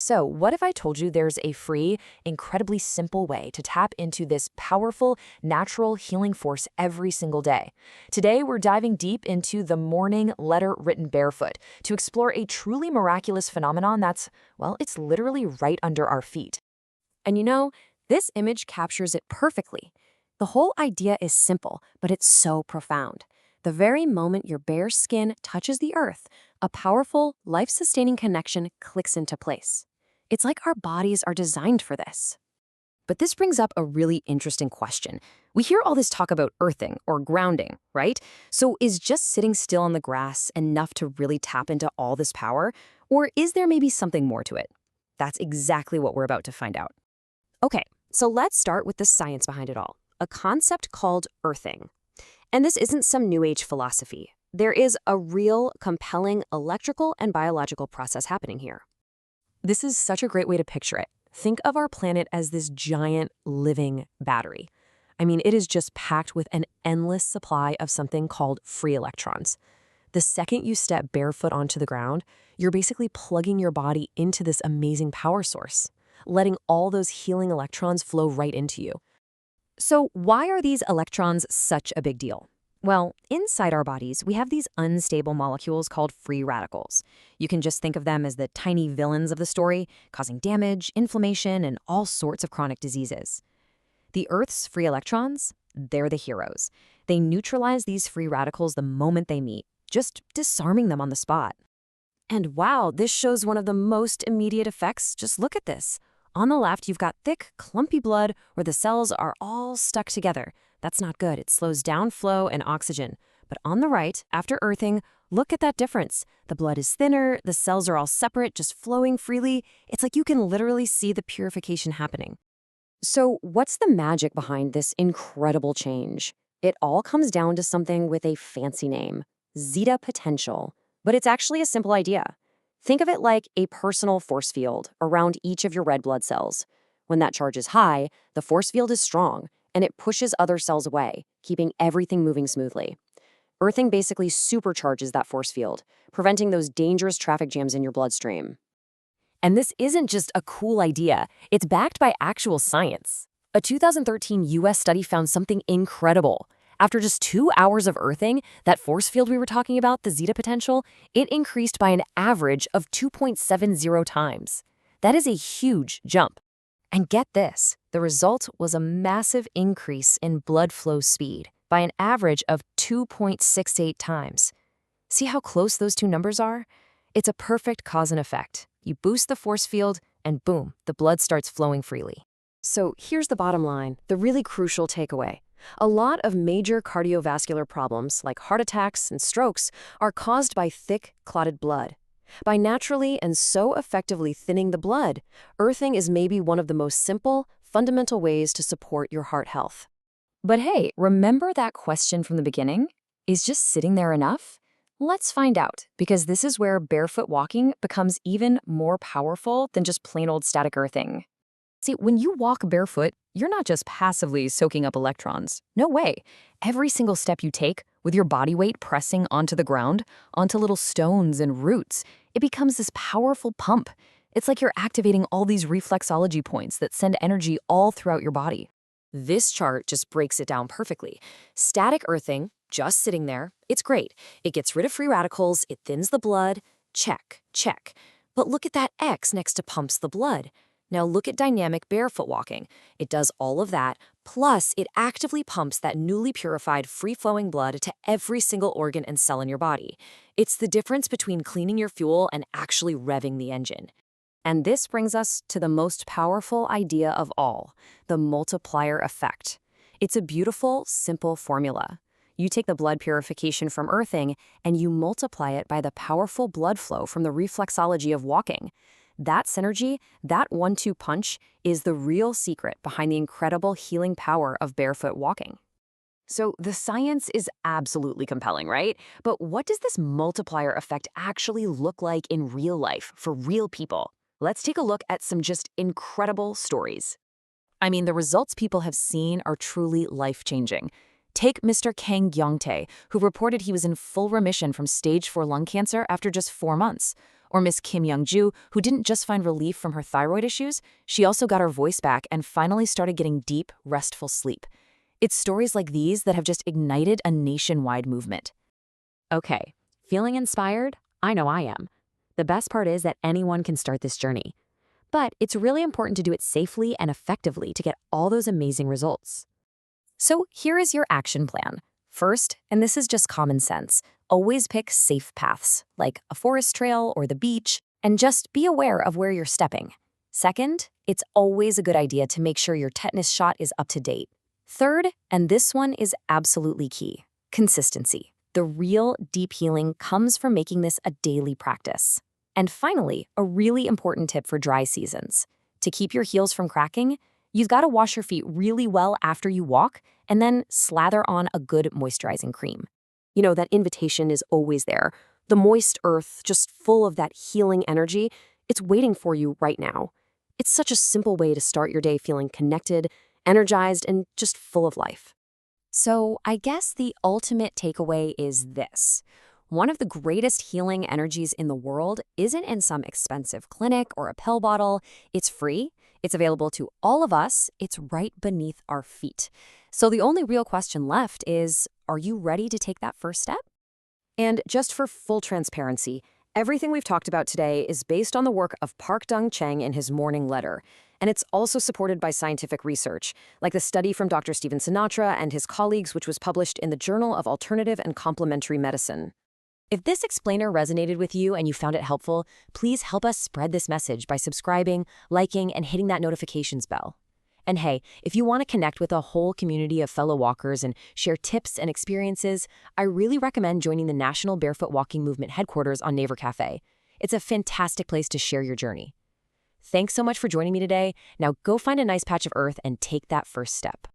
So, what if I told you there's a free, incredibly simple way to tap into this powerful, natural healing force every single day? Today, we're diving deep into the morning letter written barefoot to explore a truly miraculous phenomenon that's, well, it's literally right under our feet. And this image captures it perfectly. The whole idea is simple, but it's so profound. The very moment your bare skin touches the earth, a powerful, life sustaining connection clicks into place. It's like our bodies are designed for this. But this brings up a really interesting question. We hear all this talk about earthing or grounding, right? So is just sitting still on the grass enough to really tap into all this power? Or is there maybe something more to it? That's exactly what we're about to find out. Okay, so let's start with the science behind it all, a concept called earthing. And this isn't some new age philosophy. There is a real, compelling electrical and biological process happening here. This is such a great way to picture it. Think of our planet as this giant living battery. I mean, it is just packed with an endless supply of something called free electrons. The second you step barefoot onto the ground, you're basically plugging your body into this amazing power source, letting all those healing electrons flow right into you. So why are these electrons such a big deal? Well, inside our bodies, we have these unstable molecules called free radicals. You can just think of them as the tiny villains of the story, causing damage, inflammation, and all sorts of chronic diseases. The Earth's free electrons, they're the heroes. They neutralize these free radicals the moment they meet, just disarming them on the spot. And wow, this shows one of the most immediate effects. Just look at this. On the left, you've got thick, clumpy blood where the cells are all stuck together. That's not good. It slows down flow and oxygen. But on the right, after earthing, look at that difference. The blood is thinner, the cells are all separate, just flowing freely. It's like you can literally see the purification happening. So what's the magic behind this incredible change? It all comes down to something with a fancy name, zeta potential. But it's actually a simple idea. Think of it like a personal force field around each of your red blood cells. When that charge is high, the force field is strong, and it pushes other cells away, keeping everything moving smoothly. Earthing basically supercharges that force field, preventing those dangerous traffic jams in your bloodstream. And this isn't just a cool idea, it's backed by actual science. A 2013 US study found something incredible. After just 2 hours of earthing, that force field we were talking about, the zeta potential, it increased by an average of 2.70 times. That is a huge jump. And get this, the result was a massive increase in blood flow speed by an average of 2.68 times. See how close those two numbers are? It's a perfect cause and effect. You boost the force field, and boom, the blood starts flowing freely. So here's the bottom line, the really crucial takeaway. A lot of major cardiovascular problems, like heart attacks and strokes, are caused by thick, clotted blood. By naturally and so effectively thinning the blood, earthing is maybe one of the most simple, fundamental ways to support your heart health. But hey, remember that question from the beginning? Is just sitting there enough? Let's find out, because this is where barefoot walking becomes even more powerful than just plain old static earthing. See, when you walk barefoot, you're not just passively soaking up electrons. No way. Every single step you take, with your body weight pressing onto the ground, onto little stones and roots, it becomes this powerful pump. It's like you're activating all these reflexology points that send energy all throughout your body. This chart just breaks it down perfectly. Static earthing, just sitting there, it's great. It gets rid of free radicals, it thins the blood. Check, check. But look at that X next to pumps the blood. Now look at dynamic barefoot walking. It does all of that, plus it actively pumps that newly purified, free-flowing blood to every single organ and cell in your body. It's the difference between cleaning your fuel and actually revving the engine. And this brings us to the most powerful idea of all, the multiplier effect. It's a beautiful, simple formula. You take the blood purification from earthing and you multiply it by the powerful blood flow from the reflexology of walking. That synergy, that 1-2 punch, is the real secret behind the incredible healing power of barefoot walking. So the science is absolutely compelling, right? But what does this multiplier effect actually look like in real life for real people? Let's take a look at some just incredible stories. I mean, the results people have seen are truly life-changing. Take Mr. Kang Yongtae, who reported he was in full remission from stage 4 lung cancer after just 4 months. Or Miss Kim Young-ju, who didn't just find relief from her thyroid issues, she also got her voice back and finally started getting deep, restful sleep. It's stories like these that have just ignited a nationwide movement. Okay, feeling inspired? I know I am. The best part is that anyone can start this journey. But it's really important to do it safely and effectively to get all those amazing results. So here is your action plan. First, and this is just common sense, always pick safe paths, like a forest trail or the beach, and just be aware of where you're stepping. Second, it's always a good idea to make sure your tetanus shot is up to date. Third, and this one is absolutely key, consistency. The real deep healing comes from making this a daily practice. And finally, a really important tip for dry seasons. To keep your heels from cracking, you've got to wash your feet really well after you walk and then slather on a good moisturizing cream. You know, that invitation is always there. The moist earth, just full of that healing energy, it's waiting for you right now. It's such a simple way to start your day feeling connected, energized, and just full of life. So I guess the ultimate takeaway is this. One of the greatest healing energies in the world isn't in some expensive clinic or a pill bottle. It's free. It's available to all of us. It's right beneath our feet. So the only real question left is, are you ready to take that first step? And just for full transparency, everything we've talked about today is based on the work of Park Dung Cheng in his morning letter. And it's also supported by scientific research, like the study from Dr. Stephen Sinatra and his colleagues, which was published in the Journal of Alternative and Complementary Medicine. If this explainer resonated with you and you found it helpful, please help us spread this message by subscribing, liking, and hitting that notifications bell. And hey, if you want to connect with a whole community of fellow walkers and share tips and experiences, I really recommend joining the National Barefoot Walking Movement headquarters on Naver Cafe. It's a fantastic place to share your journey. Thanks so much for joining me today. Now go find a nice patch of earth and take that first step.